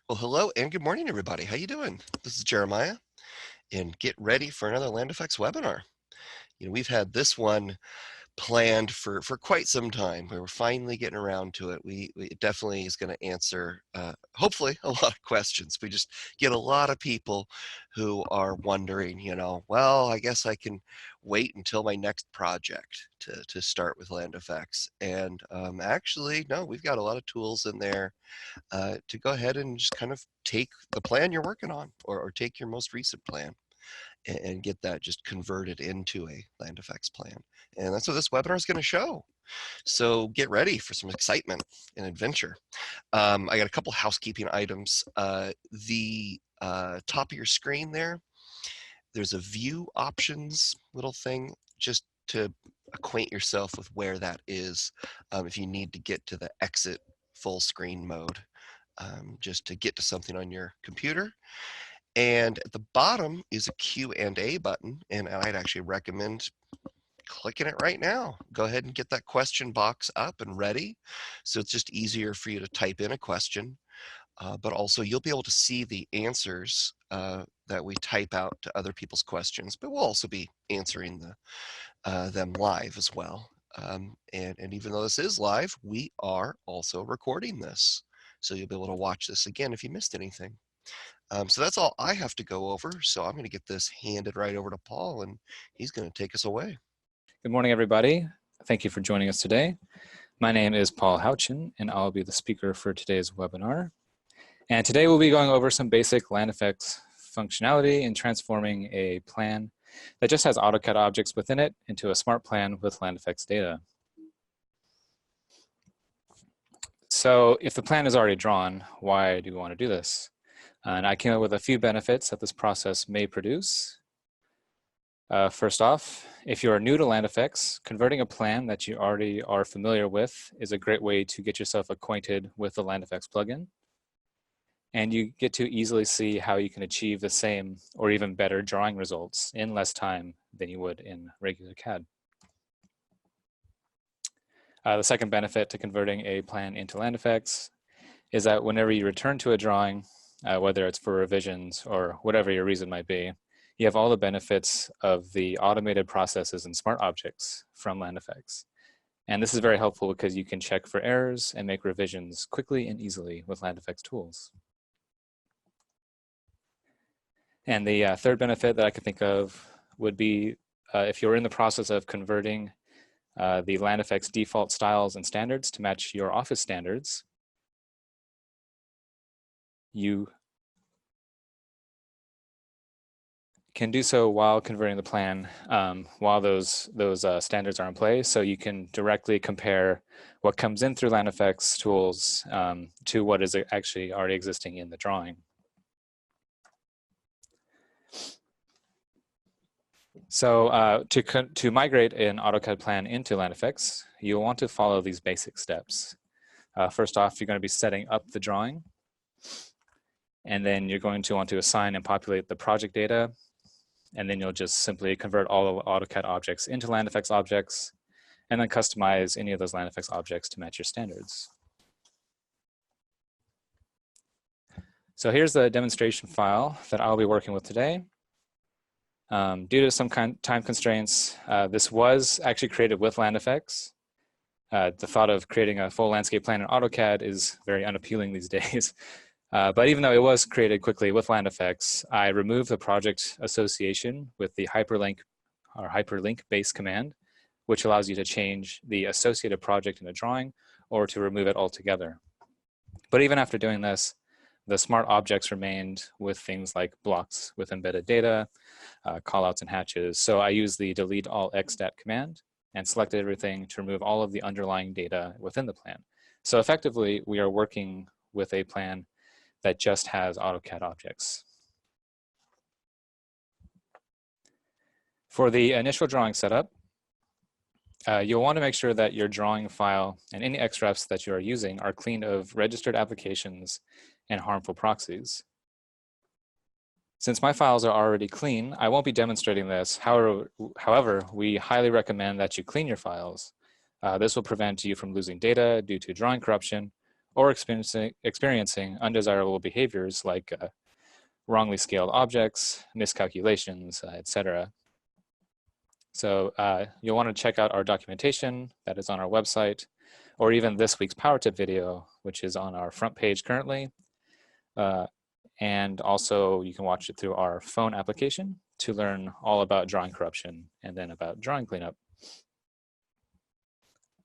Well, hello and good morning, everybody. How you doing? This is Jeremiah, and get ready for another Land Effects webinar. We've had this one planned for quite some time. We're finally getting around to it. It definitely is going to answer, hopefully, a lot of questions. We just get a lot of people who are wondering, well, I guess I can wait until my next project to start with Land Effects. And actually, no, we've got a lot of tools in there to go ahead and just kind of take the plan you're working on or take your most recent plan and get that just converted into a Land Effects plan. And that's what this webinar is going to show. So get ready for some excitement and adventure. I got a couple housekeeping items. The top of your screen there's a view options little thing just to acquaint yourself with where that is if you need to get to the exit full screen mode. Just to get to something on your computer. And at the bottom is a Q&A button, and I'd actually recommend clicking it right now. Go ahead and get that question box up and ready. So it's just easier for you to type in a question, but also you'll be able to see the answers that we type out to other people's questions, but we'll also be answering them live as well. And even though this is live, we are also recording this. So you'll be able to watch this again if you missed anything. So that's all I have to go over. So I'm going to get this handed right over to Paul, and he's going to take us away. Good morning, everybody. Thank you for joining us today. My name is Paul Houchin, and I'll be the speaker for today's webinar. And today we'll be going over some basic Land Effects functionality in transforming a plan that just has AutoCAD objects within it into a smart plan with Land Effects data. So if the plan is already drawn, why do we want to do this? And I came up with a few benefits that this process may produce. First off, if you are new to Land Effects, converting a plan that you already are familiar with is a great way to get yourself acquainted with the Land Effects plugin. And you get to easily see how you can achieve the same or even better drawing results in less time than you would in regular CAD. The second benefit to converting a plan into Land Effects is that whenever you return to a drawing, whether it's for revisions or whatever your reason might be, you have all the benefits of the automated processes and smart objects from Land Effects. And this is very helpful because you can check for errors and make revisions quickly and easily with Land Effects tools. And the third benefit that I can think of would be if you're in the process of converting the Land Effects default styles and standards to match your office standards, you can do so while converting the plan, while those standards are in place. So you can directly compare what comes in through Land Effects tools to what is actually already existing in the drawing. So to migrate an AutoCAD plan into Land Effects, you'll want to follow these basic steps. First off, you're going to be setting up the drawing. And then you're going to want to assign and populate the project data. And then you'll just simply convert all of AutoCAD objects into Land Effects objects, and then customize any of those Land Effects objects to match your standards. So here's the demonstration file that I'll be working with today. Due to some time constraints, this was actually created with Land Effects. The thought of creating a full landscape plan in AutoCAD is very unappealing these days. But even though it was created quickly with Land Effects, I removed the project association with the hyperlink or hyperlink base command, which allows you to change the associated project in a drawing or to remove it altogether. But even after doing this, the smart objects remained with things like blocks with embedded data, callouts and hatches. So I used the delete all xstat command and selected everything to remove all of the underlying data within the plan. So effectively, we are working with a plan that just has AutoCAD objects. For the initial drawing setup, you'll want to make sure that your drawing file and any XREFs that you are using are clean of registered applications and harmful proxies. Since my files are already clean, I won't be demonstrating this. However, we highly recommend that you clean your files. This will prevent you from losing data due to drawing corruption or experiencing undesirable behaviors like wrongly scaled objects, miscalculations, etc. So you'll want to check out our documentation that is on our website, or even this week's Power Tip video, which is on our front page currently. And also you can watch it through our phone application to learn all about drawing corruption and then about drawing cleanup.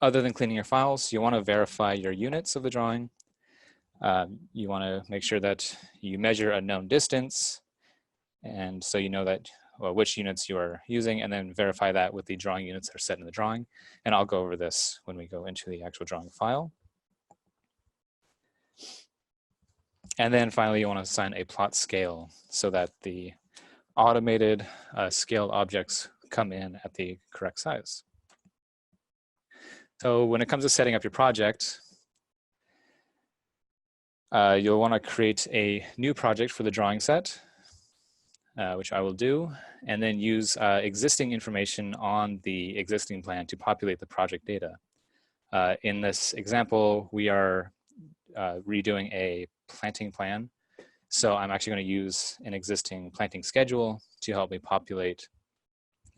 Other than cleaning your files, you want to verify your units of the drawing. You want to make sure that you measure a known distance, and so you know that which units you are using, and then verify that with the drawing units that are set in the drawing. And I'll go over this when we go into the actual drawing file. And then finally, you want to assign a plot scale so that the automated scaled objects come in at the correct size. So when it comes to setting up your project, you'll want to create a new project for the drawing set, which I will do, and then use existing information on the existing plan to populate the project data. In this example, we are redoing a planting plan. So I'm actually going to use an existing planting schedule to help me populate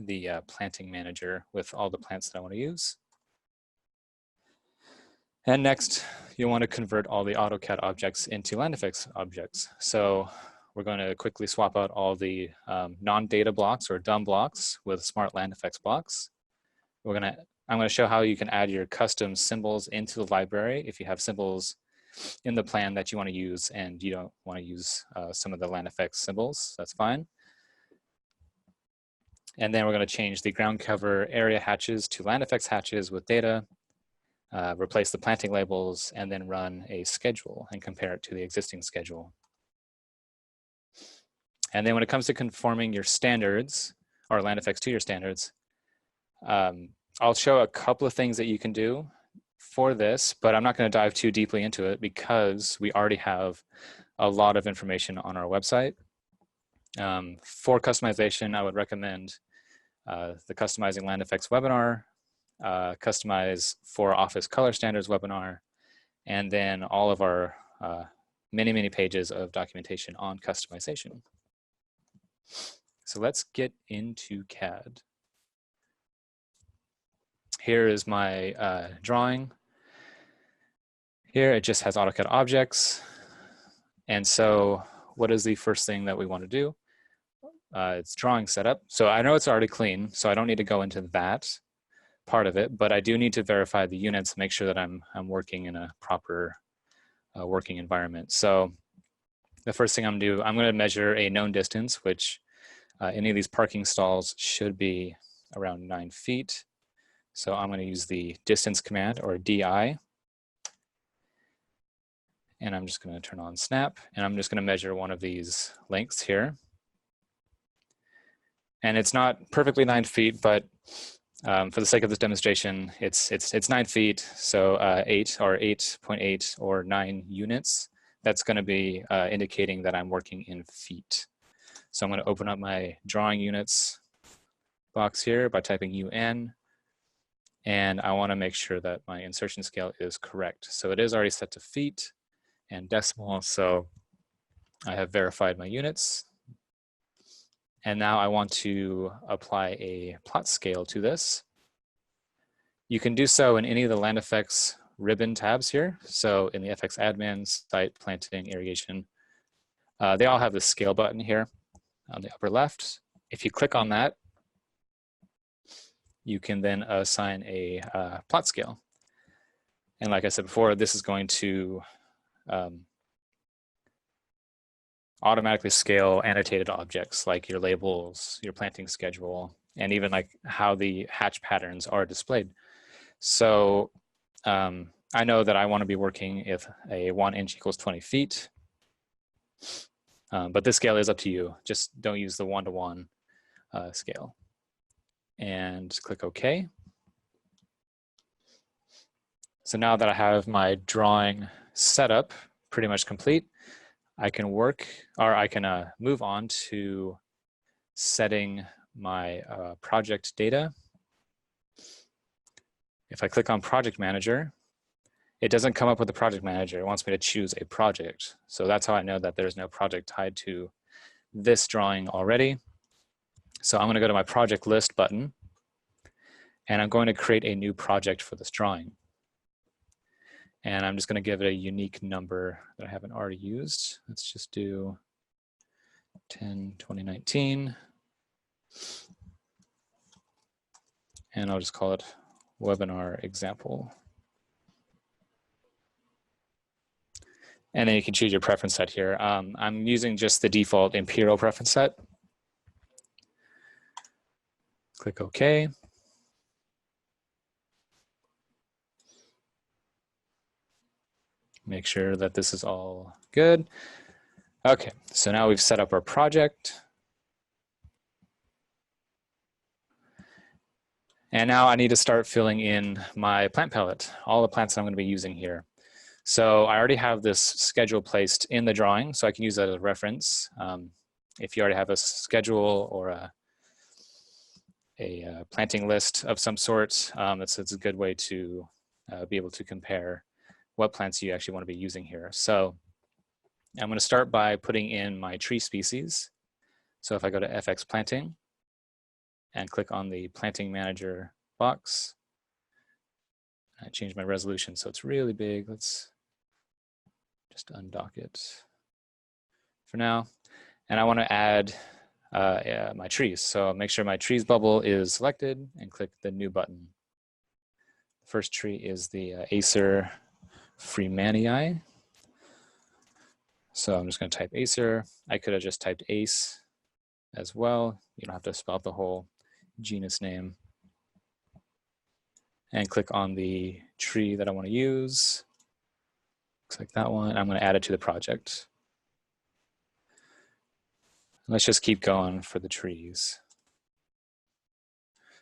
the planting manager with all the plants that I want to use. And next, you'll want to convert all the AutoCAD objects into LandFX objects. So we're going to quickly swap out all the non-data blocks or dumb blocks with smart LandFX blocks. I'm going to show how you can add your custom symbols into the library if you have symbols in the plan that you want to use and you don't want to use some of the LandFX symbols. That's fine. And then we're going to change the ground cover area hatches to LandFX hatches with data. Replace the planting labels, and then run a schedule and compare it to the existing schedule. And then when it comes to conforming your standards, or LandFX to your standards, I'll show a couple of things that you can do for this, but I'm not going to dive too deeply into it because we already have a lot of information on our website. For customization, I would recommend the Customizing LandFX webinar, Customize for Office Color Standards webinar, and then all of our many pages of documentation on customization. So let's get into CAD. Here is my drawing. Here it just has AutoCAD objects. And so what is the first thing that we want to do? It's drawing setup. So I know it's already clean, so I don't need to go into that part of it, but I do need to verify the units, make sure that I'm working in a proper working environment. So the first thing I'm going to measure a known distance, which any of these parking stalls should be around 9 feet. So I'm going to use the distance command, or DI. And I'm just going to turn on snap, and I'm just going to measure one of these lengths here. And it's not perfectly 9 feet, but for the sake of this demonstration, it's 9 feet, so 8 or 8.8 or 9 units. That's going to be indicating that I'm working in feet. So I'm going to open up my drawing units box here by typing UN, and I want to make sure that my insertion scale is correct. So it is already set to feet and decimal, so I have verified my units. And now I want to apply a plot scale to this. You can do so in any of the LandFX ribbon tabs here. So in the FX admin, site, planting, irrigation, they all have the scale button here on the upper left. If you click on that, you can then assign a plot scale. And like I said before, this is going to automatically scale annotated objects like your labels, your planting schedule, and even like how the hatch patterns are displayed. So I know that I want to be working if a 1 inch equals 20 feet, but this scale is up to you. Just don't use the 1-to-1 scale. And click OK. So now that I have my drawing set up pretty much complete, I can move on to setting my project data. If I click on Project Manager, it doesn't come up with a project manager. It wants me to choose a project. So that's how I know that there's no project tied to this drawing already. So I'm going to go to my project list button, and I'm going to create a new project for this drawing. And I'm just going to give it a unique number that I haven't already used. Let's just do 10/2019. And I'll just call it webinar example. And then you can choose your preference set here. I'm using just the default Imperial preference set. Click OK. Make sure that this is all good. Okay, so now we've set up our project. And now I need to start filling in my plant palette, all the plants that I'm going to be using here. So I already have this schedule placed in the drawing, so I can use that as a reference. If you already have a schedule or a planting list of some sort, it's a good way to be able to compare what plants you actually want to be using here. So I'm going to start by putting in my tree species. So if I go to FX Planting and click on the Planting Manager box, I change my resolution so it's really big. Let's just undock it for now. And I want to add my trees. So make sure my trees bubble is selected and click the new button. The first tree is the Acer Freemanii. So I'm just going to type Acer. I could have just typed Ace as well. You don't have to spell out the whole genus name. And click on the tree that I want to use. Looks like that one. I'm going to add it to the project. Let's just keep going for the trees.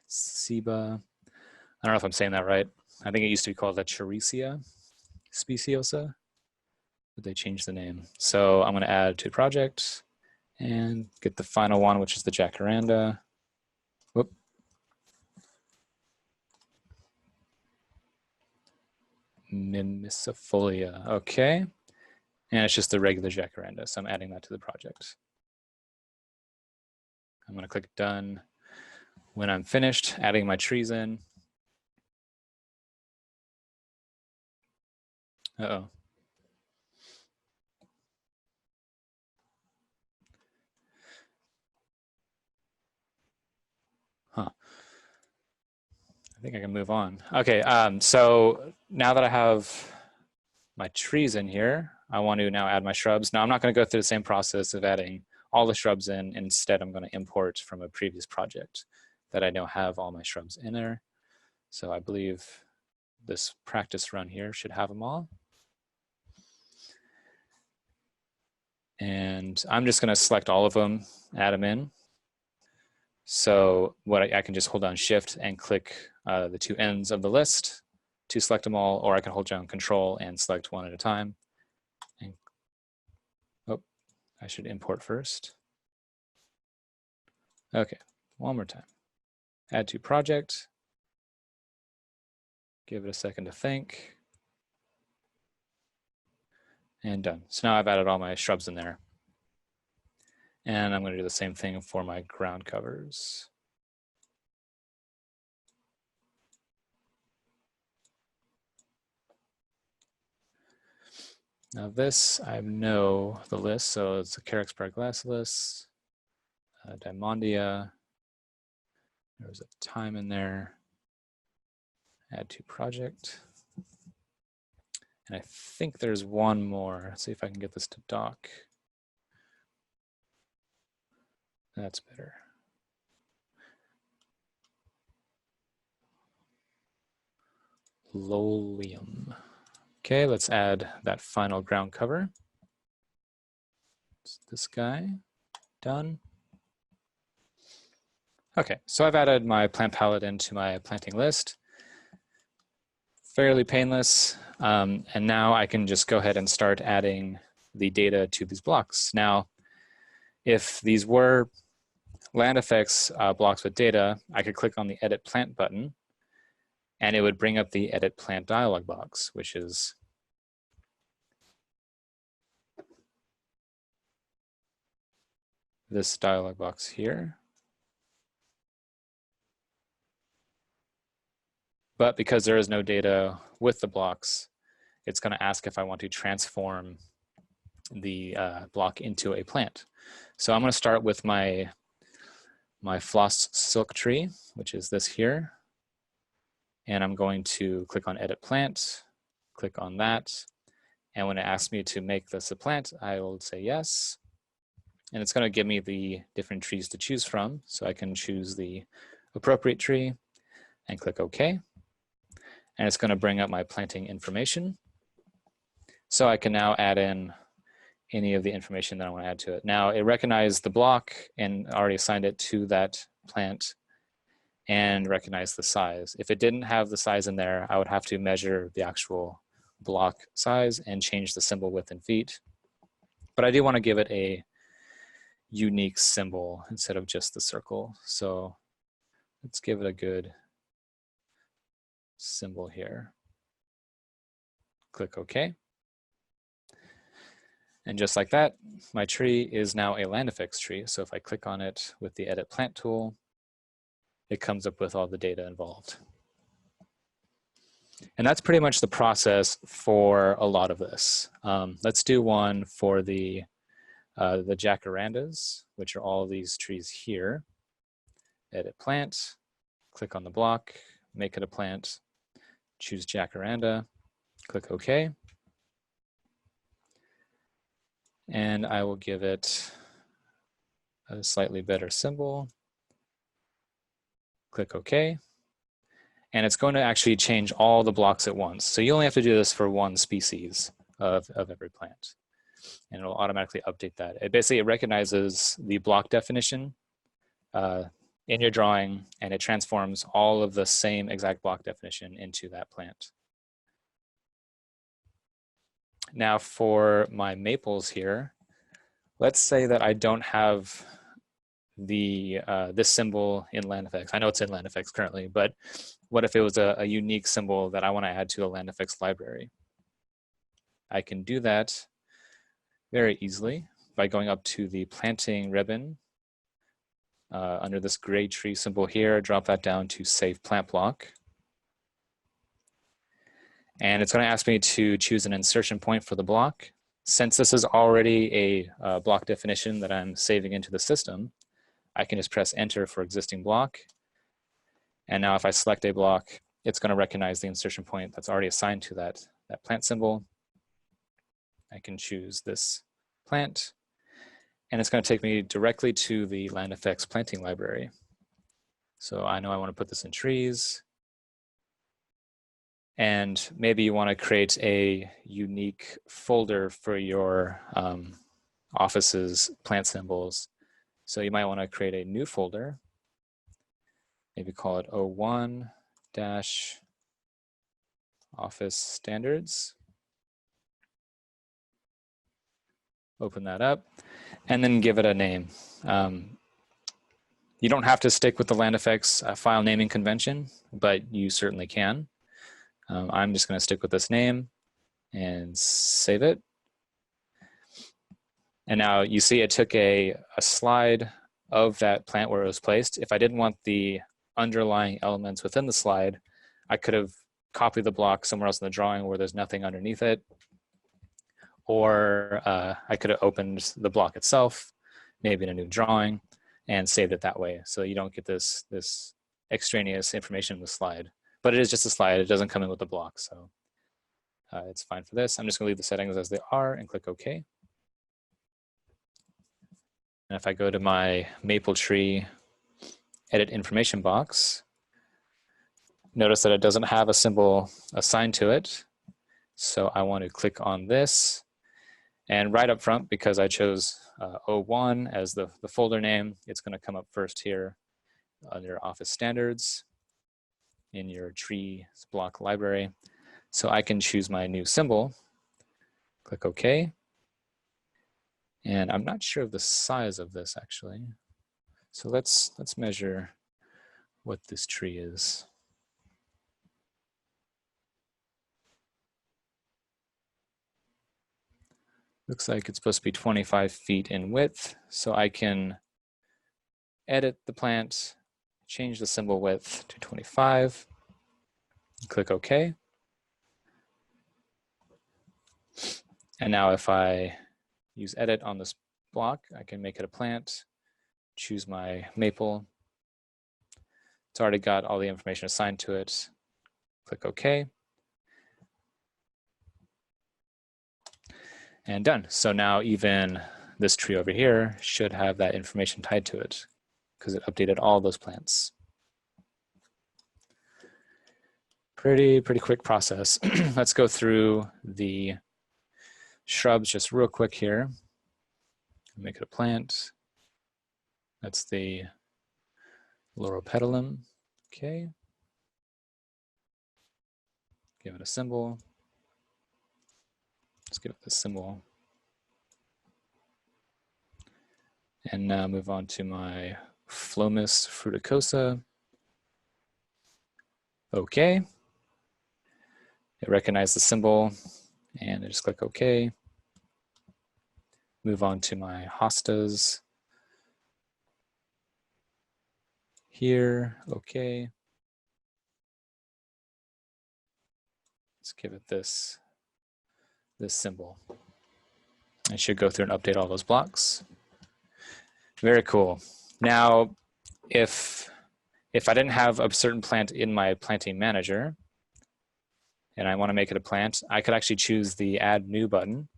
Ciba. I don't know if I'm saying that right. I think it used to be called the Charicia speciosa, but they changed the name. So I'm going to add to project and get the final one, which is the jacaranda. Whoop. Mimicifolia. Okay. And it's just the regular jacaranda. So I'm adding that to the project. I'm going to click done. When I'm finished adding my trees in. Uh-oh. Huh. I think I can move on. Okay, so now that I have my trees in here, I want to now add my shrubs. Now I'm not going to go through the same process of adding all the shrubs in. Instead, I'm going to import from a previous project that I now have all my shrubs in there. So I believe this practice run here should have them all. And I'm just going to select all of them, add them in. So what I can just hold down Shift and click the two ends of the list to select them all, or I can hold down Control and select one at a time. And, oh, I should import first. Okay, one more time. Add to project. Give it a second to think. And done. So now I've added all my shrubs in there. And I'm going to do the same thing for my ground covers. Now this, I know the list, so it's a Carex paraglacilis, Diamondia. There was a time in there. Add to project. And I think there's one more. Let's see if I can get this to dock. That's better. Lolium. Okay, let's add that final ground cover. It's this guy. Done. Okay, so I've added my plant palette into my planting list. Fairly painless. And now I can just go ahead and start adding the data to these blocks. Now, if these were land effects blocks with data, I could click on the Edit Plant button and it would bring up the Edit Plant dialog box, which is this dialog box here. But because there is no data with the blocks, it's going to ask if I want to transform the block into a plant. So I'm going to start with my floss silk tree, which is this here. And I'm going to click on Edit Plant, click on that. And when it asks me to make this a plant, I will say yes. And it's going to give me the different trees to choose from. So I can choose the appropriate tree and click OK. And it's going to bring up my planting information. So I can now add in any of the information that I want to add to it. Now it recognized the block and already assigned it to that plant and recognized the size. If it didn't have the size in there, I would have to measure the actual block size and change the symbol width in feet. But I do want to give it a unique symbol instead of just the circle. So let's give it a good symbol here. Click OK. And just like that, my tree is now a land effects tree. So if I click on it with the Edit Plant tool, it comes up with all the data involved. And that's pretty much the process for a lot of this. Let's do one for the jacarandas, which are all these trees here. Edit Plant, click on the block, make it a plant, choose jacaranda, click OK. And I will give it a slightly better symbol. Click OK. And it's going to actually change all the blocks at once. So you only have to do this for one species of every plant. And it'll automatically update that. It recognizes the block definition in your drawing, and it transforms all of the same exact block definition into that plant. Now for my maples here, let's say that I don't have this symbol in land effects. I know it's in land effects currently, but what if it was a unique symbol that I want to add to a land effects library? I can do that very easily by going up to the planting ribbon under this gray tree symbol here, drop that down to Save Plant Block. And it's going to ask me to choose an insertion point for the block. Since this is already a block definition that I'm saving into the system, I can just press Enter for existing block. And now if I select a block, it's going to recognize the insertion point that's already assigned to that plant symbol. I can choose this plant, and it's going to take me directly to the land effects planting library. So I know I want to put this in trees. And maybe you want to create a unique folder for your office's plant symbols. So you might want to create a new folder. Maybe call it 01-Office Standards. Open that up, and then give it a name. You don't have to stick with the land effects file naming convention, but you certainly can. I'm just going to stick with this name and save it. And now you see it took a slide of that plant where it was placed. If I didn't want the underlying elements within the slide, I could have copied the block somewhere else in the drawing where there's nothing underneath it. Or I could have opened the block itself, maybe in a new drawing, and saved it that way. So you don't get this extraneous information in the slide. But it is just a slide. It doesn't come in with the block. So it's fine for this. I'm just going to leave the settings as they are and click OK. And if I go to my maple tree edit information box, notice that it doesn't have a symbol assigned to it. So I want to click on this. And right up front, because I chose 01 as the folder name, it's going to come up first here under Office Standards in your trees block library. So I can choose my new symbol, click OK. And I'm not sure of the size of this actually. So let's measure what this tree is. Looks like it's supposed to be 25 feet in width, so I can edit the plant, change the symbol width to 25, click OK. And now if I use edit on this block, I can make it a plant, choose my maple. It's already got all the information assigned to it. Click OK. And done. So now even this tree over here should have that information tied to it because it updated all those plants. Pretty quick process. Let's go through the shrubs just real quick here. Make it a plant. That's the Loropetalum. Okay. Give it a symbol. Let's give it the symbol. And now move on to my Phlomis fruticosa. Okay. It recognized the symbol and I just click OK. Move on to my hostas. Here, OK. Let's give it this symbol. I should go through and update all those blocks. Very cool. Now, if I didn't have a certain plant in my planting manager, and I want to make it a plant, I could actually choose the Add New button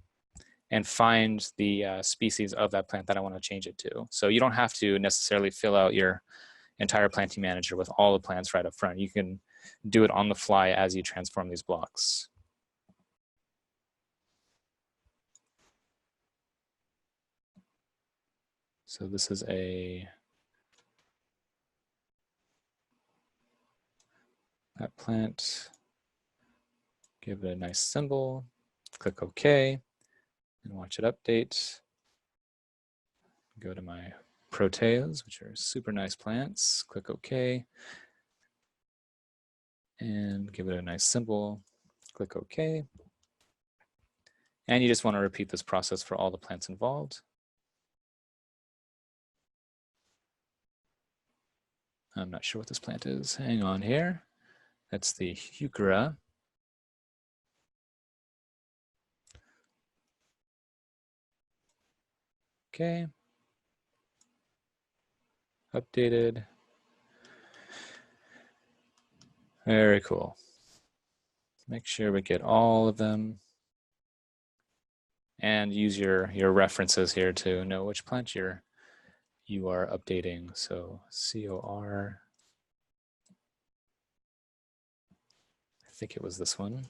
and find the species of that plant that I want to change it to. So you don't have to necessarily fill out your entire planting manager with all the plants right up front. You can do it on the fly as you transform these blocks. So this is that plant. Give it a nice symbol, click OK, and watch it update. Go to my proteas, which are super nice plants, click OK, and give it a nice symbol, click OK. And you just want to repeat this process for all the plants involved. I'm not sure what this plant is. Hang on here. That's the Heuchera. Okay. Updated. Very cool. Make sure we get all of them. And use your references here to know which plant you are updating. So COR, I think it was this one.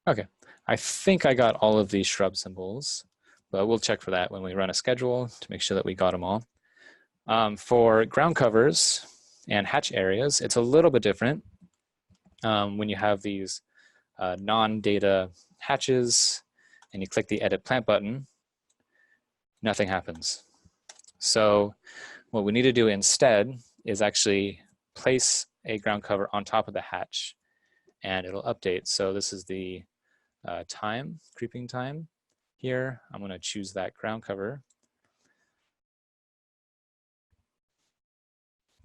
Okay, I think I got all of these shrub symbols, but we'll check for that when we run a schedule to make sure that we got them all. For ground covers and hatch areas, it's a little bit different. When you have these non-data hatches and you click the Edit Plant button, nothing happens. So what we need to do instead is actually place a ground cover on top of the hatch and it'll update. So this is the time, creeping time. Here, I'm going to choose that ground cover,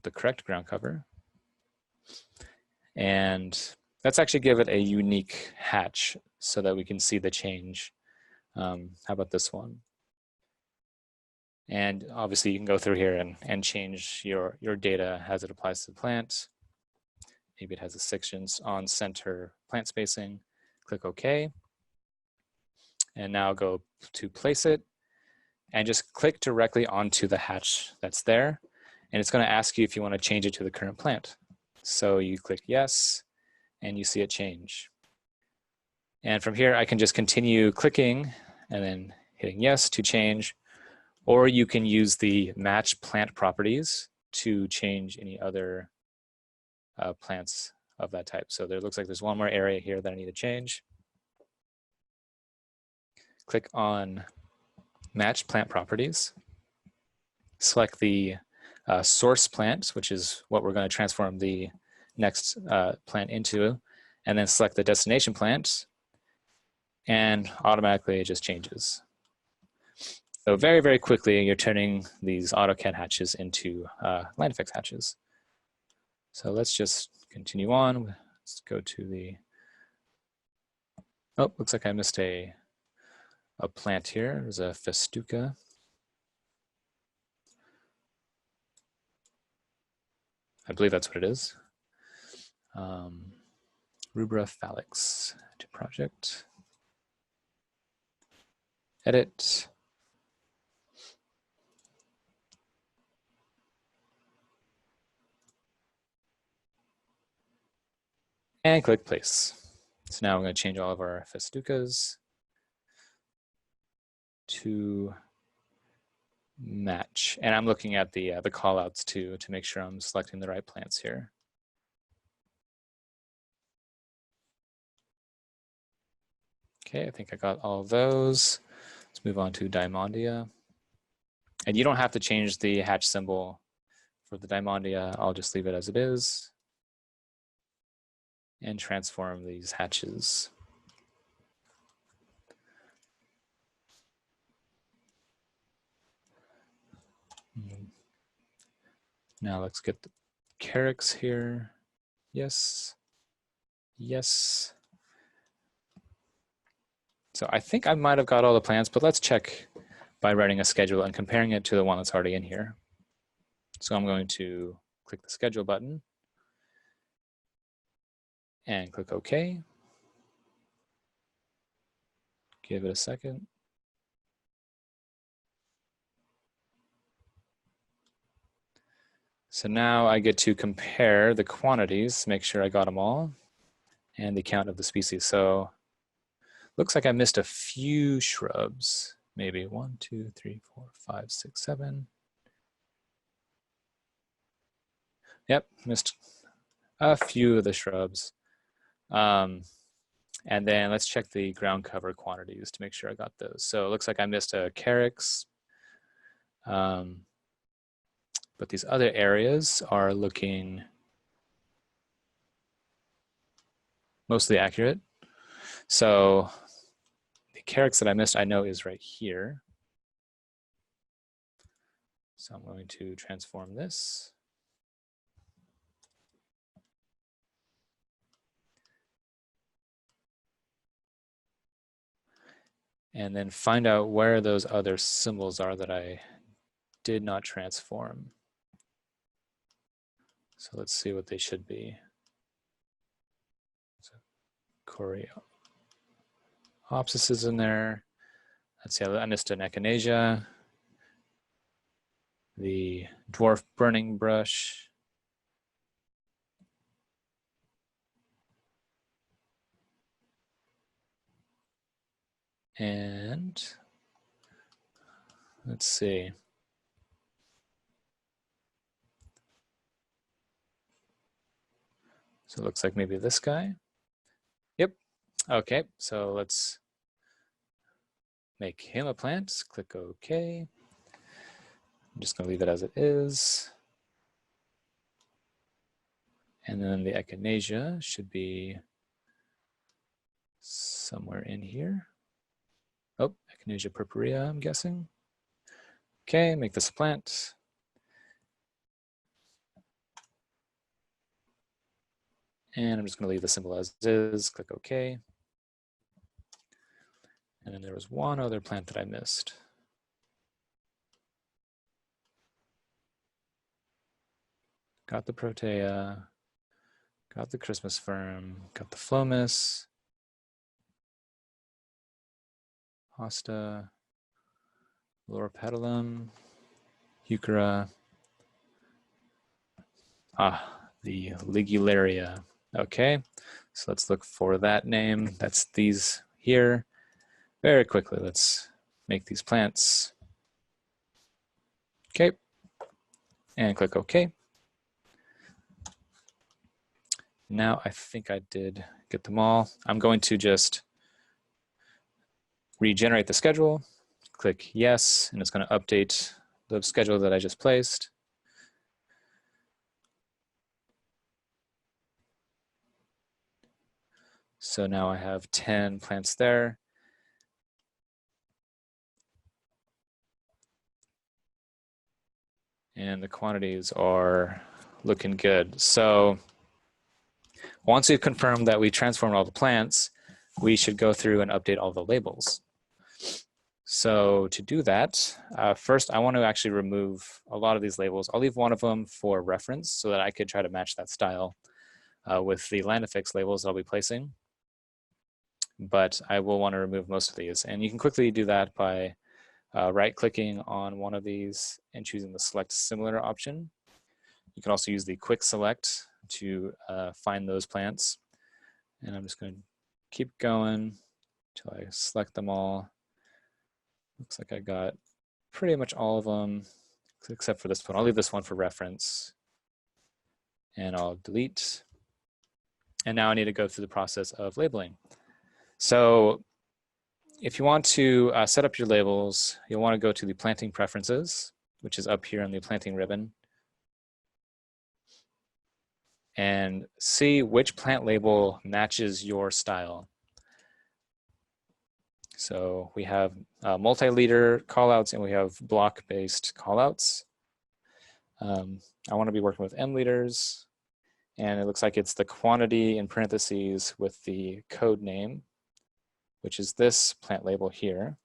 the correct ground cover, and let's actually give it a unique hatch so that we can see the change. How about this one? And obviously you can go through here and change your data as it applies to the plant. Maybe it has a sections on center plant spacing. Click OK. And now go to place it and just click directly onto the hatch that's there. And it's going to ask you if you want to change it to the current plant. So you click yes, and you see it change. And from here, I can just continue clicking and then hitting yes to change. Or you can use the match plant properties to change any other plants of that type. So there looks like there's one more area here that I need to change. Click on match plant properties. Select the source plant, which is what we're going to transform the next plant into, and then select the destination plant, and automatically it just changes. So very, very quickly, you're turning these AutoCAD hatches into land effects hatches. So let's just continue on. Let's go to the, oh, looks like I missed a plant here. There's a festuca. I believe that's what it is. Rubra phalanx to project. Edit. And click place. So now we're going to change all of our festucas to match. And I'm looking at the callouts too to make sure I'm selecting the right plants here. Okay, I think I got all of those. Let's move on to Diamondia. And you don't have to change the hatch symbol for the Diamondia. I'll just leave it as it is and transform these hatches. Now let's get the Carex here. Yes. Yes. So I think I might have got all the plants, but let's check by writing a schedule and comparing it to the one that's already in here. So I'm going to click the schedule button and click OK. Give it a second. So now I get to compare the quantities, make sure I got them all, and the count of the species. So looks like I missed a few shrubs, maybe 1, 2, 3, 4, 5, 6, 7. Yep, missed a few of the shrubs. And then let's check the ground cover quantities to make sure I got those. So it looks like I missed a carex. But these other areas are looking mostly accurate. So the carex that I missed, I know is right here. So I'm going to transform this. And then find out where those other symbols are that I did not transform. So let's see what they should be. So Coreopsis is in there. Let's see, I missed an echinacea. The dwarf burning brush. And let's see. So it looks like maybe this guy. Yep. Okay, so let's make him a plant. Click OK. I'm just going to leave it as it is. And then the echinacea should be somewhere in here. Oh, echinacea purpurea, I'm guessing. Okay, make this a plant. And I'm just going to leave the symbol as is. Click OK. And then there was one other plant that I missed. Got the protea, got the Christmas fern, got the phlomis, hosta, loropetalum, heuchera, the ligularia. Okay, so let's look for that name. That's these here. Very quickly, let's make these plants. Okay, and click OK. Now I think I did get them all. I'm going to just regenerate the schedule, click yes, and it's going to update the schedule that I just placed. So now I have 10 plants there. And the quantities are looking good. So once we've confirmed that we transformed all the plants, we should go through and update all the labels. So to do that, first I want to actually remove a lot of these labels. I'll leave one of them for reference so that I could try to match that style with the land effects labels I'll be placing. But I will want to remove most of these. And you can quickly do that by right-clicking on one of these and choosing the select similar option. You can also use the quick select to find those plants. And I'm just going to keep going until I select them all. Looks like I got pretty much all of them except for this one. I'll leave this one for reference and I'll delete. And now I need to go through the process of labeling. So if you want to set up your labels, you'll want to go to the planting preferences, which is up here on the planting ribbon, and see which plant label matches your style. So we have multi-liter callouts and we have block-based callouts. I want to be working with M liters, and it looks like it's the quantity in parentheses with the code name, which is this plant label here.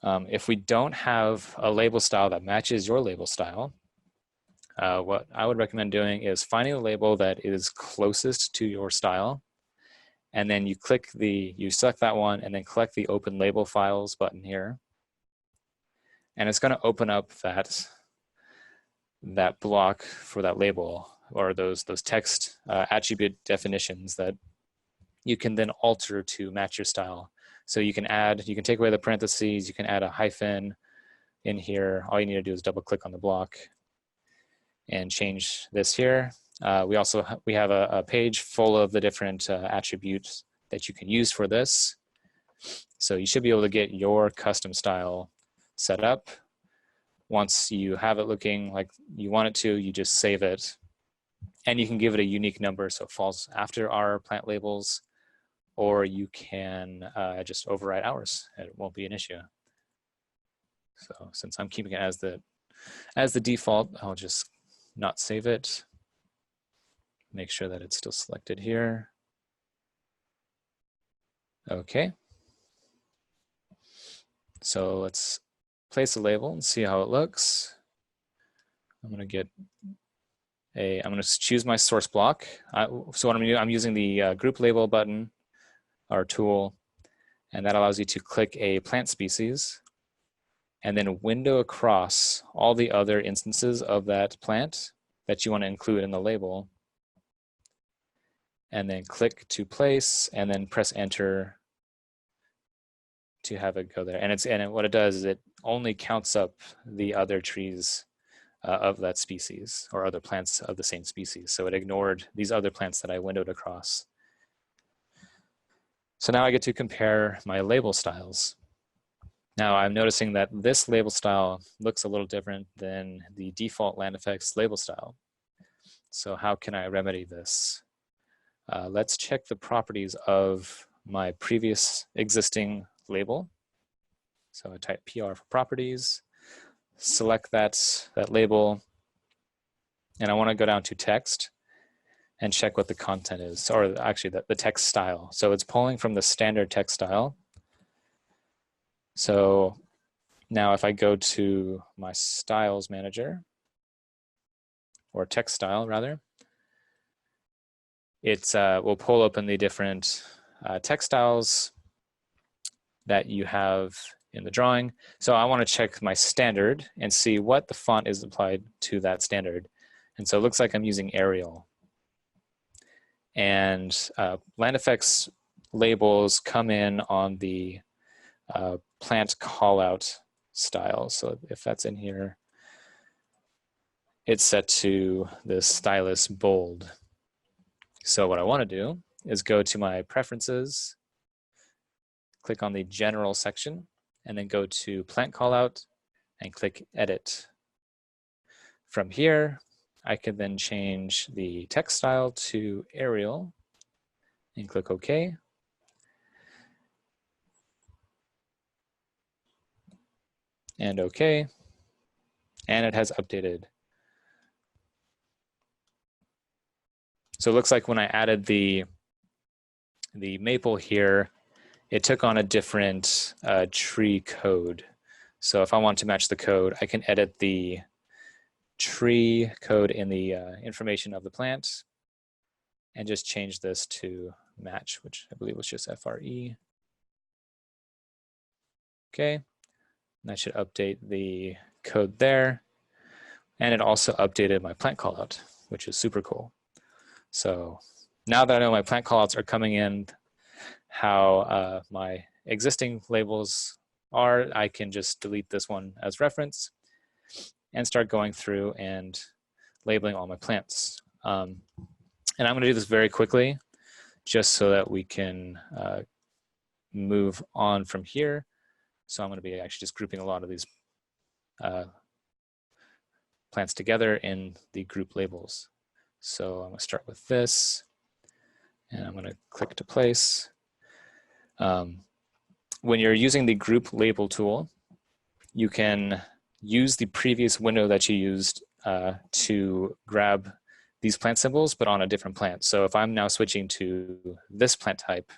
If we don't have a label style that matches your label style, what I would recommend doing is finding a label that is closest to your style, and then you select that one and then click the Open Label Files button here. And it's going to open up that block for that label, or those text attribute definitions that you can then alter to match your style. So you can take away the parentheses, you can add a hyphen in here. All you need to do is double click on the block and change this here. We have a page full of the different attributes that you can use for this. So you should be able to get your custom style set up. Once you have it looking like you want it to, you just save it. And you can give it a unique number so it falls after our plant labels, or you can just override ours. It won't be an issue. So since I'm keeping it as the default, I'll just not save it. Make sure that it's still selected here. Okay. So let's place a label and see how it looks. I'm going to choose my source block. So what I'm going to do, I'm using the group label button, our tool, and that allows you to click a plant species and then window across all the other instances of that plant that you want to include in the label, and then click to place and then press enter to have it go there. And what it does is it only counts up the other trees of that species, or other plants of the same species. So it ignored these other plants that I windowed across. So now I get to compare my label styles. Now I'm noticing that this label style looks a little different than the default land effects label style. So how can I remedy this? Let's check the properties of my previous existing label. So I type PR for properties, select that label, and I want to go down to text and check what the content is, or actually the text style. So it's pulling from the standard text style. So now if I go to my styles manager, or text style rather, it will pull open the different text styles that you have in the drawing. So I want to check my standard and see what the font is applied to that standard. And so it looks like I'm using Arial. And land effects labels come in on the plant callout style. So if that's in here, it's set to the stylus bold. So what I want to do is go to my preferences, click on the general section, and then go to plant callout and click edit. From here, I can then change the text style to Arial and click OK. And OK. And it has updated. So it looks like when I added the maple here, it took on a different tree code. So if I want to match the code, I can edit the tree code in the information of the plant and just change this to match, which I believe was just FRE. Okay, and that should update the code there. And it also updated my plant callout, which is super cool. So now that I know my plant callouts are coming in, how my existing labels are, I can just delete this one as reference and start going through and labeling all my plants. And I'm going to do this very quickly just so that we can move on from here. So I'm going to be actually just grouping a lot of these plants together in the group labels. So I'm going to start with this, and I'm going to click to place. When you're using the group label tool, you can use the previous window that you used to grab these plant symbols, but on a different plant. So if I'm now switching to this plant type,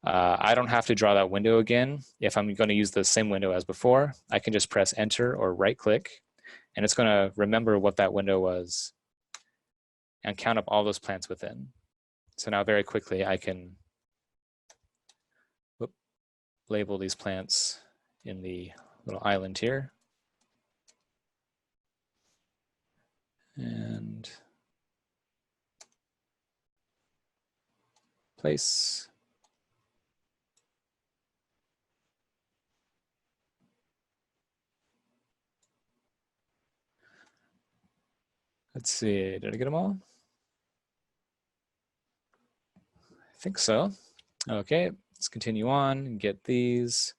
I don't have to draw that window again. If I'm going to use the same window as before, I can just press enter or right click, and it's going to remember what that window was and count up all those plants within. So now very quickly I can label these plants in the little island here. And place. Let's see, did I get them all? I think so. Okay, let's continue on and get these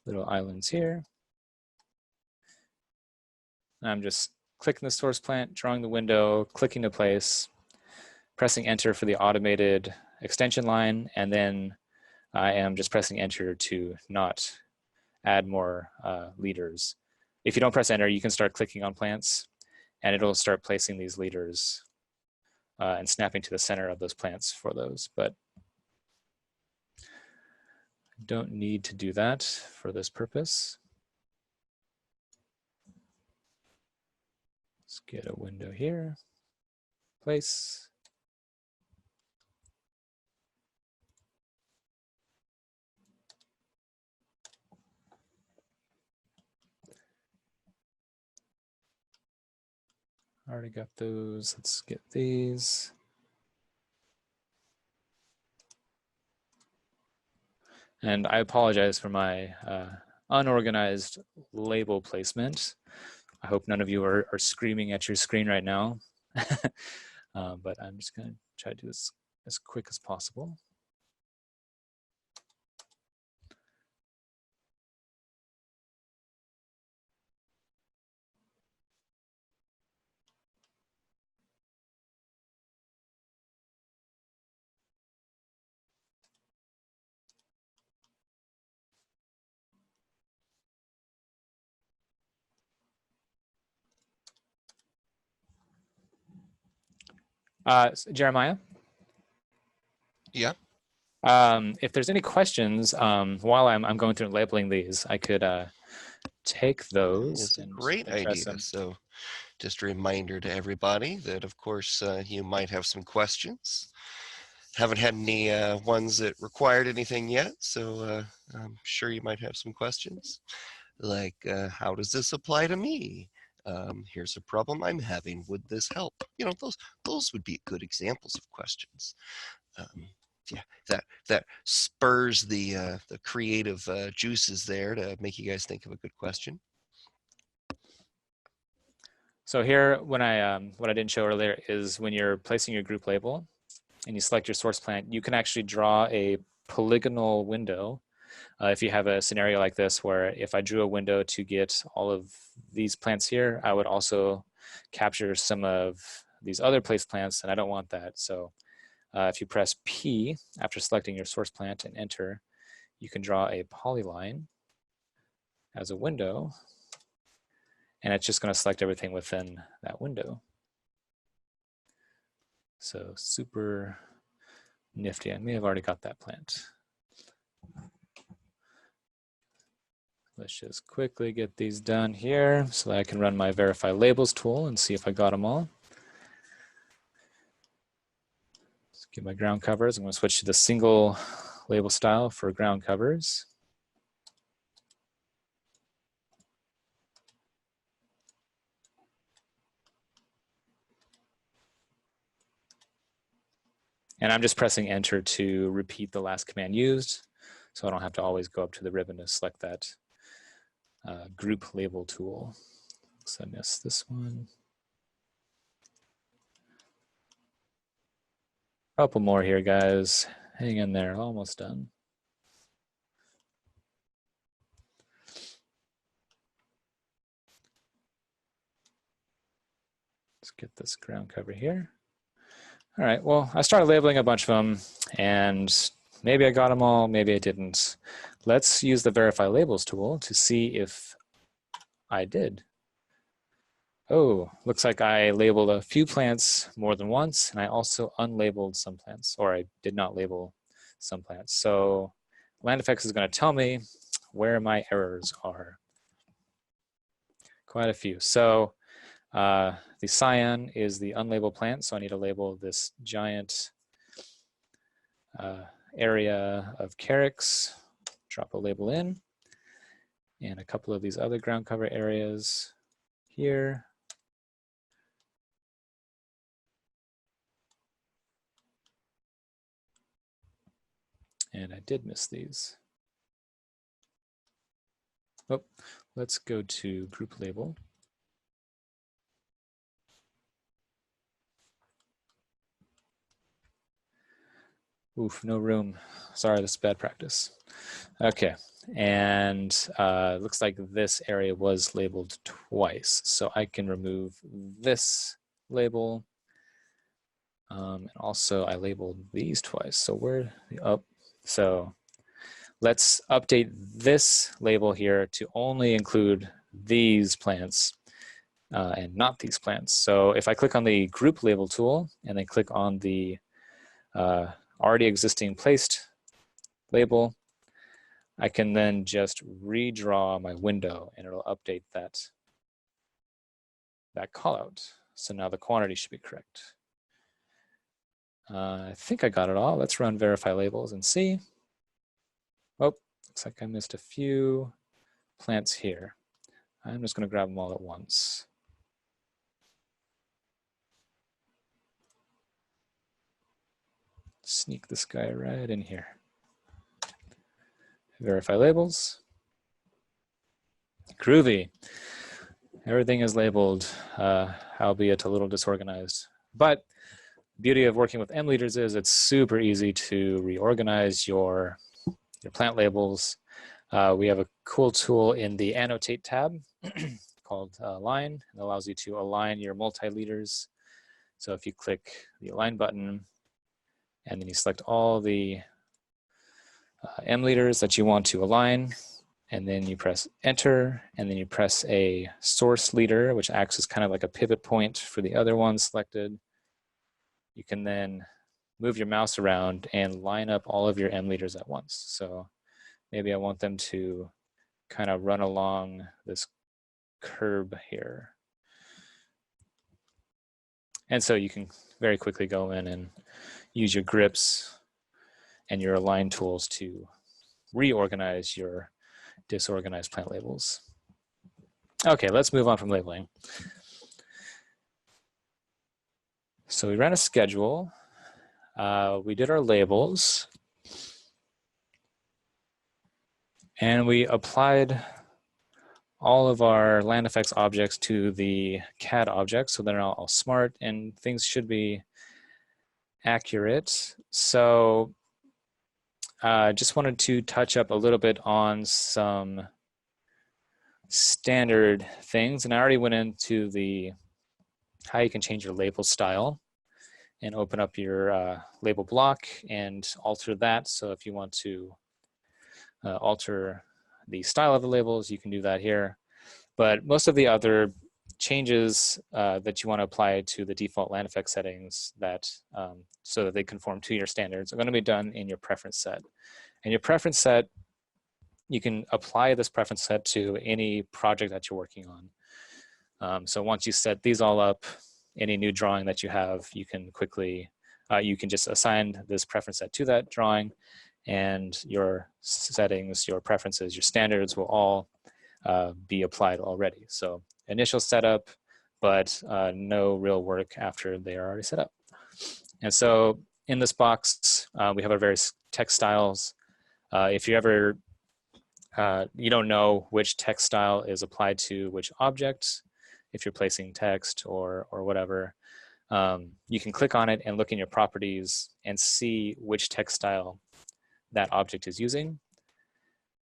little islands here. I'm just clicking the source plant, drawing the window, clicking to place, pressing enter for the automated extension line, and then I am just pressing enter to not add more leaders. If you don't press enter, you can start clicking on plants and it'll start placing these leaders and snapping to the center of those plants for those, but I don't need to do that for this purpose. Let's get a window here, place. Already got those, let's get these. And I apologize for my unorganized label placement. I hope none of you are screaming at your screen right now, but I'm just gonna try to do this as quick as possible. Jeremiah? Yeah. If there's any questions while I'm going through and labeling these, I could take those. It's a and great address idea. them. So just a reminder to everybody that, of course, you might have some questions. Haven't had any ones that required anything yet, so I'm sure you might have some questions. Like, how does this apply to me? Here's a problem I'm having. Would this help? You know, those would be good examples of questions. Yeah, that spurs the creative juices there to make you guys think of a good question. So here, when what I didn't show earlier is when you're placing your group label and you select your source plant, you can actually draw a polygonal window. If you have a scenario like this where if I drew a window to get all of these plants here, I would also capture some of these other place plants, and I don't want that. So If you press P after selecting your source plant and enter, you can draw a polyline as a window, and it's just going to select everything within that window. So super nifty. I may have already got that plant. Let's just quickly get these done here so that I can run my verify labels tool and see if I got them all. Let's get my ground covers. I'm going to switch to the single label style for ground covers. And I'm just pressing enter to repeat the last command used, so I don't have to always go up to the ribbon to select that group label tool. So I missed this one. Couple more here, guys. Hang in there, almost done. Let's get this ground cover here. All right, well, I started labeling a bunch of them, and maybe I got them all, maybe I didn't. Let's use the verify labels tool to see if I did. Oh, looks like I labeled a few plants more than once, and I also unlabeled some plants, or I did not label some plants. So LandFX is going to tell me where my errors are. Quite a few. So the cyan is the unlabeled plant, so I need to label this giant area of carex, drop a label in, and a couple of these other ground cover areas here. And I did miss these. Oh, let's go to group label. Oof, no room. Sorry, this is bad practice. Okay, and looks like this area was labeled twice. So I can remove this label. And also I labeled these twice. So where, oh, so let's update this label here to only include these plants and not these plants. So if I click on the group label tool and then click on the already existing placed label, I can then just redraw my window and it'll update that callout. So now the quantity should be correct. I think I got it all. Let's run verify labels and see. Oh, looks like I missed a few plants here. I'm just going to grab them all at once. Sneak this guy right in here. Verify labels. Groovy. Everything is labeled, albeit a little disorganized. But the beauty of working with M-leaders is it's super easy to reorganize your plant labels. We have a cool tool in the Annotate tab called Align. It allows you to align your multi-leaders. So if you click the Align button, and then you select all the M-leaders that you want to align, and then you press Enter, and then you press a source leader, which acts as kind of like a pivot point for the other ones selected. You can then move your mouse around and line up all of your M-leaders at once. So maybe I want them to kind of run along this curb here. And so you can very quickly go in and use your grips and your align tools to reorganize your disorganized plant labels. Okay, let's move on from labeling. So we ran a schedule. We did our labels. And we applied all of our LandFX objects to the CAD objects, so they're all smart and things should be accurate. So just wanted to touch up a little bit on some standard things, and I already went into the how you can change your label style. and open up your label block and alter that. So if you want to alter the style of the labels, you can do that here. But most of the other changes that you want to apply to the default land effect settings that so that they conform to your standards are going to be done in your preference set. And your preference set, you can apply this preference set to any project that you're working on. So once you set these all up, any new drawing that you have, you can quickly, you can just assign this preference set to that drawing, and your settings, your preferences, your standards will all be applied already. So initial setup, but no real work after they are already set up. And so in this box, we have our various text styles. If you ever, you don't know which text style is applied to which object, if you're placing text or whatever, you can click on it and look in your properties and see which text style that object is using.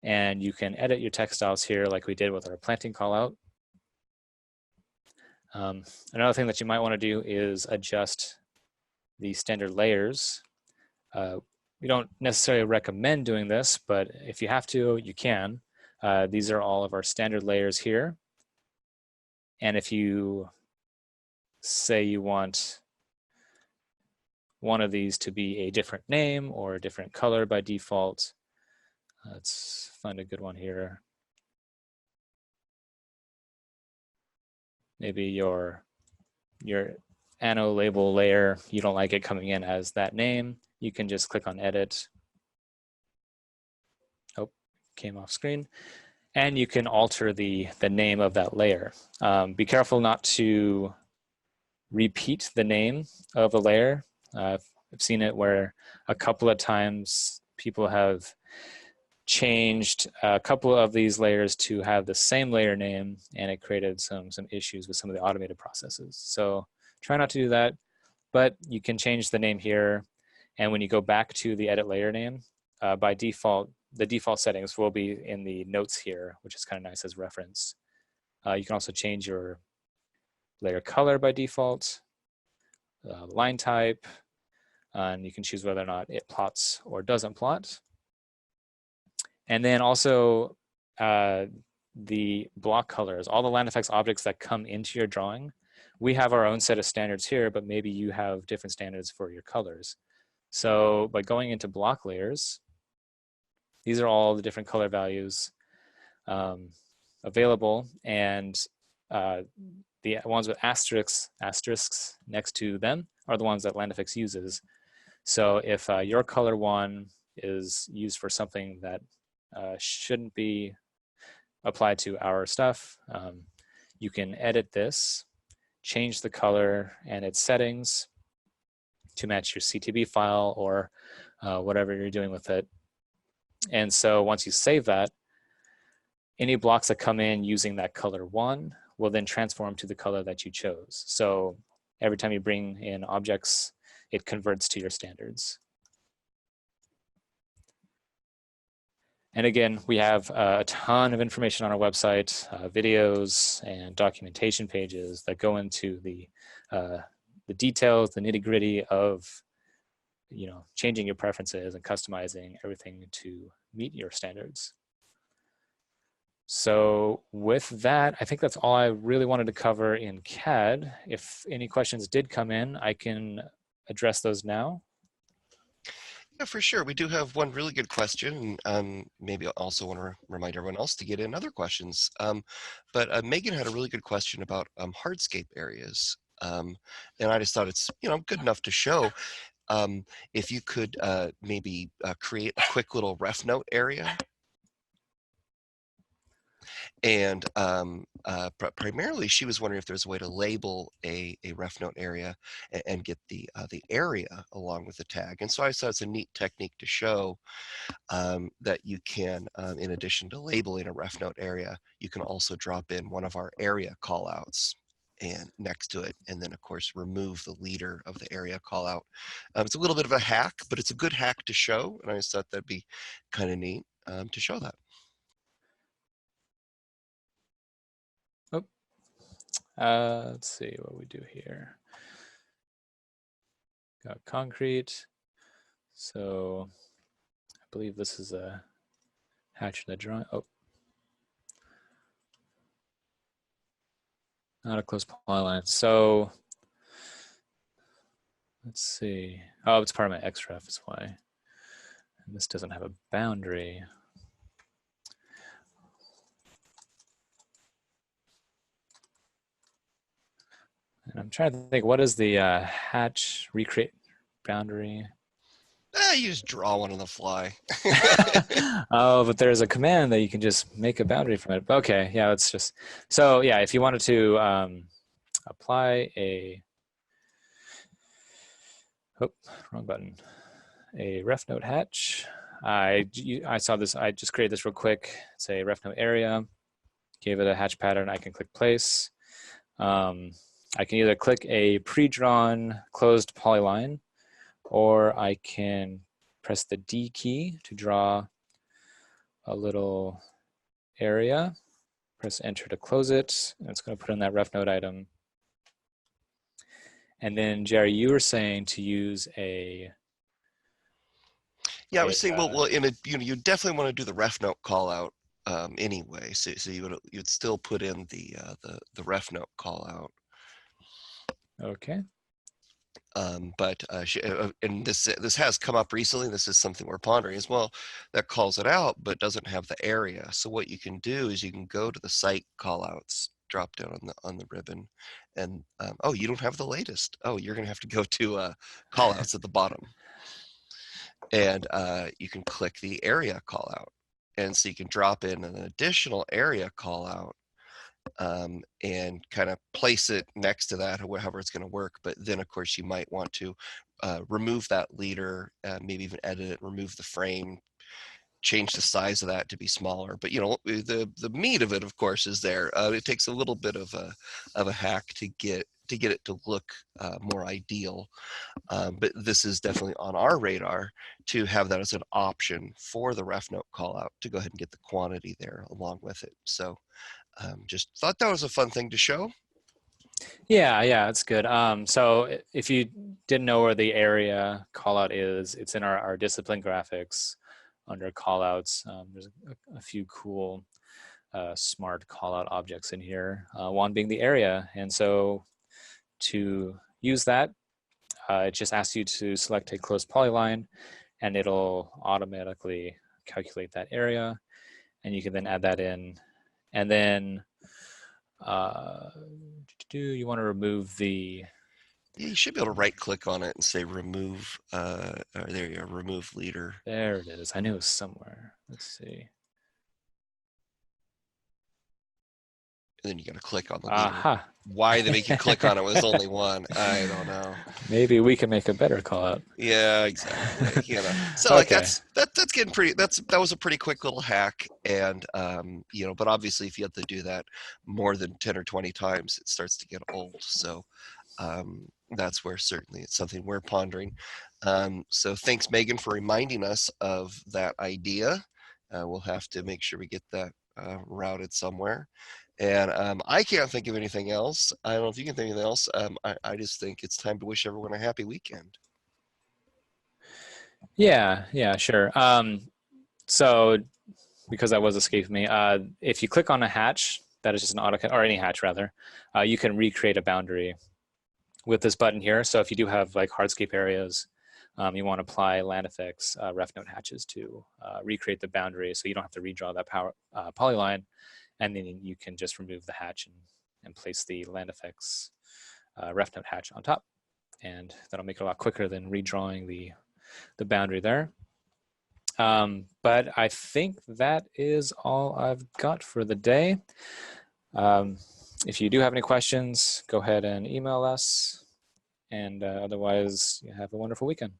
And you can edit your text styles here like we did with our planting callout. Another thing that you might want to do is adjust the standard layers. We don't necessarily recommend doing this, but if you have to, you can. These are all of our standard layers here. And if you say you want one of these to be a different name or a different color by default, let's find a good one here. Maybe your anno label layer, you don't like it coming in as that name, you can just click on edit. Oh, came off screen. And you can alter the name of that layer. Be careful not to repeat the name of a layer. I've seen it where a couple of times people have changed a couple of these layers to have the same layer name, and it created some issues with some of the automated processes. So try not to do that, but you can change the name here. And when you go back to the edit layer name, by default, the default settings will be in the notes here, which is kind of nice as reference. You can also change your layer color by default, line type, and you can choose whether or not it plots or doesn't plot. And then also the block colors, all the land effects objects that come into your drawing. We have our own set of standards here, but maybe you have different standards for your colors. So by going into block layers, these are all the different color values available, and the ones with asterisks next to them are the ones that LandFX uses. So if your color one is used for something that shouldn't be applied to our stuff, you can edit this, change the color and its settings to match your CTB file or whatever you're doing with it. And so once you save that, any blocks that come in using that color one will then transform to the color that you chose. So every time you bring in objects, it converts to your standards. And again, we have a ton of information on our website, videos and documentation pages that go into the details, the nitty-gritty of changing your preferences and customizing everything to meet your standards. So with that, I think that's all I really wanted to cover in CAD. If any questions did come in, I can address those now. Yeah, for sure. We do have one really good question. Maybe I also want to remind everyone else to get in other questions. But Megan had a really good question about hardscape areas. And I just thought it's good enough to show. If you could maybe create a quick little ref note area. And primarily, she was wondering if there's a way to label a ref note area and get the area along with the tag. And so I thought it's a neat technique to show that you can, in addition to labeling a ref note area, you can also drop in one of our area callouts and next to it, and then of course remove the leader of the area callout. It's a little bit of a hack, but it's a good hack to show, and I just thought that'd be kind of neat to show that. Let's see what we do here. got concrete. So I believe this is a hatch in the drawing. Oh, not a close polyline. So let's see. Oh, it's part of my XREF, that's why. And this doesn't have a boundary. And I'm trying to think, what is the hatch recreate boundary? You just draw one on the fly. Oh, but there's a command that you can just make a boundary from it. Okay, yeah, let's just, so yeah, if you wanted to apply a, oh, wrong button, a ref node hatch. I saw this, I just created this real quick. It's a ref node area, gave it a hatch pattern. I can click place. I can either click a pre-drawn closed polyline, or I can press the D key to draw a little area, press enter to close it, and it's going to put in that ref node item. And then Jerry, you were saying to use a, Yeah, I was saying, well, in a, you definitely want to do the ref note call out anyway. So you'd still put in the ref note call out. okay. But and this has come up recently. This is something we're pondering as well. That calls it out, but doesn't have the area. So what you can do is you can go to the site callouts drop down on the ribbon, and oh, you don't have the latest. Oh, you're gonna have to go to callouts at the bottom, and you can click the area callout, and so you can drop in an additional area callout. And kind of place it next to that, however it's going to work. But then, of course, you might want to remove that leader, maybe even edit it, remove the frame, change the size of that to be smaller. But the meat of it, of course, is there. It takes a little bit of a hack to get it to look more ideal. But this is definitely on our radar to have that as an option for the ref note callout to go ahead and get the quantity there along with it. So just thought that was a fun thing to show. Yeah, it's good. So if you didn't know where the area callout is, it's in our discipline graphics under callouts. There's a few cool smart callout objects in here, one being the area. And so to use that, it just asks you to select a closed polyline, and it'll automatically calculate that area. And you can then add that in. And then you want to remove the, yeah, you should be able to right click on it and say remove there you go, remove leader. There it is. I knew it was somewhere. Let's see. And then you got to click on the leader. Aha. Why they make you click on it when there's only one, I don't know. Maybe we can make a better call out. Yeah, exactly. So okay. like that's getting pretty. That was a pretty quick little hack, and but obviously if you have to do that more than 10 or 20 times, it starts to get old. So that's where certainly it's something we're pondering. So thanks, Megan, for reminding us of that idea. We'll have to make sure we get that routed somewhere. And I can't think of anything else. I don't know if you can think of anything else. I just think it's time to wish everyone a happy weekend. Yeah, sure. So because that was escaping me, if you click on a hatch, that is just an AutoCAD, or any hatch rather, you can recreate a boundary with this button here. So if you do have like hardscape areas, you want to apply land effects ref node hatches to recreate the boundary, so you don't have to redraw that polyline. And then you can just remove the hatch and place the land effects ref node hatch on top. And that'll make it a lot quicker than redrawing the boundary there. But I think that is all I've got for the day. If you do have any questions, go ahead and email us. And otherwise, you have a wonderful weekend.